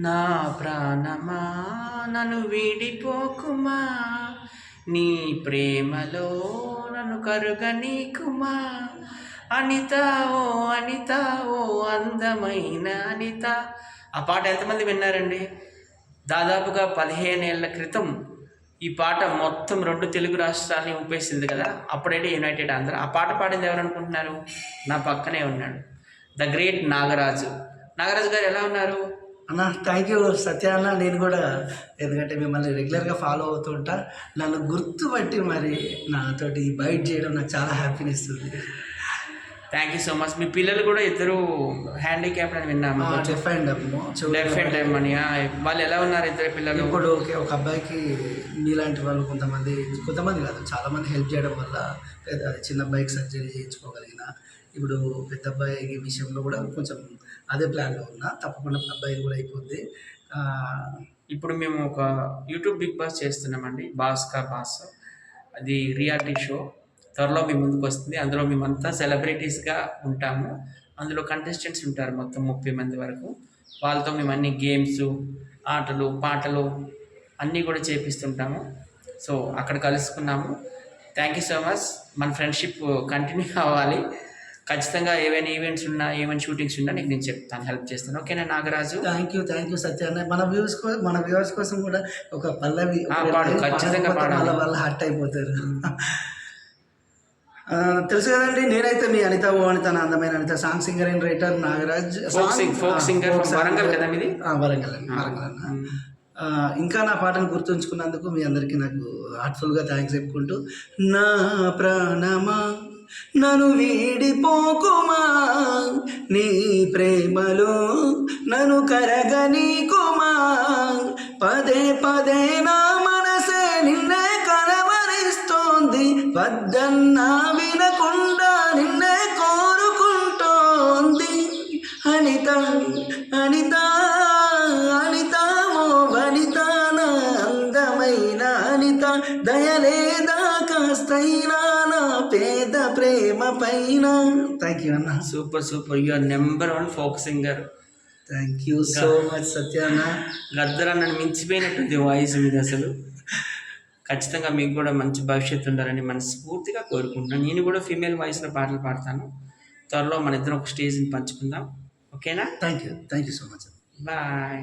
నా ప్రాణమా నన్ను వీడిపోకుమా, నీ ప్రేమలో నన్ను కరుగనీకుమా. అనిత ఓ అనిత ఓ అందమైన అనిత. ఆ పాట ఎంతమంది విన్నారండి? దాదాపుగా 15 ఏళ్ల క్రితం ఈ పాట మొత్తం 2 తెలుగు రాష్ట్రాలని ఊపేసింది కదా. అప్పుడైతే యునైటెడ్ ఆంధ్ర. ఆ పాట పాడింది ఎవరు అనుకుంటున్నారు? నా పక్కనే ఉన్నాడు, ద గ్రేట్ నాగరాజు. నాగరాజు గారు ఎలా ఉన్నారు? అన్న థ్యాంక్ యూ సత్య అన్న. నేను కూడా ఎందుకంటే మిమ్మల్ని రెగ్యులర్గా ఫాలో అవుతుంటా, నన్ను గుర్తుపట్టి మరి నాతోటి బైట్ చేయడం నాకు చాలా హ్యాపీనెస్ ఉంది. Thank you so much. మీ పిల్లలు కూడా ఇద్దరు హ్యాండిక్యాప్డ్ అని విన్నాము. డెఫ్ అండ్ డెఫ్ అండ్ డెమ్ అని. వాళ్ళు ఎలా ఉన్నారు ఇద్దరు పిల్లలు? ఇప్పుడు ఓకే. ఒక అబ్బాయికి మీలాంటి వాళ్ళు కొంతమంది కాదు చాలామంది హెల్ప్ చేయడం వల్ల చిన్న అబ్బాయికి సర్జరీ చేయించుకోగలిగిన. ఇప్పుడు పెద్ద అబ్బాయి విషయంలో కూడా కొంచెం అదే ప్లాన్లో ఉన్నా. తప్పకుండా అబ్బాయి కూడా అయిపోద్ది. ఇప్పుడు మేము ఒక యూట్యూబ్ బిగ్ బాస్ చేస్తున్నామండి, బాస్ కా బాస్. అది రియాలిటీ షో. త్వరలో మీ ముందుకు వస్తుంది. అందులో మేమంతా సెలబ్రిటీస్గా ఉంటాము. అందులో కంటెస్టెంట్స్ ఉంటారు మొత్తం 30 మంది వరకు. వాళ్ళతో మేము అన్ని గేమ్స్, ఆటలు, పాటలు అన్నీ కూడా చేపిస్తుంటాము. సో అక్కడ కలుసుకున్నాము. Thank you so much. మన ఫ్రెండ్షిప్ కంటిన్యూ అవ్వాలి. ఖచ్చితంగా ఏవైనా ఈవెంట్స్ ఉన్నా, ఏమైనా షూటింగ్స్ ఉన్నా నీకు నేను చెప్తాను, హెల్ప్ చేస్తాను. ఓకేనా నాగరాజు? థ్యాంక్ యూ సత్య అన్న. మన వ్యూవర్స్ కోసం కూడా ఒక పల్లవి పాడు, ఖచ్చితంగా పాడాలి. వాళ్ళ హర్ట్ అయిపోతారు. తెలుసు కదండి, నేనైతే మీ అనిత ఓ అనిత, నా అందమైన Anitha, song singer and writer Nagaraj. Folk singer Warangal కదా మీది? వరంగల్ అన్న. ఇంకా నా పాటను గుర్తుంచుకున్నందుకు మీ అందరికీ నాకు హార్ట్ఫుల్గా థ్యాంక్స్ చెప్పుకుంటూ, నా ప్రాణమా నన్ను వీడిపోకుమా, నీ ప్రేమలో నన్ను కరగనీకుమా, పదే పదే నా మనసే నిన్నే కలవరిస్తోంది, వద్దన్నా వినకుండా నిన్నే కోరుకుంటోంది. అనిత అనిత అనిత ఓ వనిత, నా అందమైన అనిత, దయలేదా కాస్తైనా నా పేద ప్రేమ పైన. థ్యాంక్ యూ అన్న. Super super. You are #1 folk singer. Thank you so much Satya అన్న. గద్దర్ అన్నని మించిపోయినట్టుంది వాయిస్ మీద అసలు. ఖచ్చితంగా మీకు కూడా మంచి భవిష్యత్తు ఉండాలని మనస్ఫూర్తిగా కోరుకుంటున్నాను. నేను కూడా ఫీమేల్ వాయిస్లో పాటలు పాడతాను. త్వరలో మన ఇద్దరం ఒక స్టేజ్ని పంచుకుందాం. ఓకేనా? Thank you so much. Bye.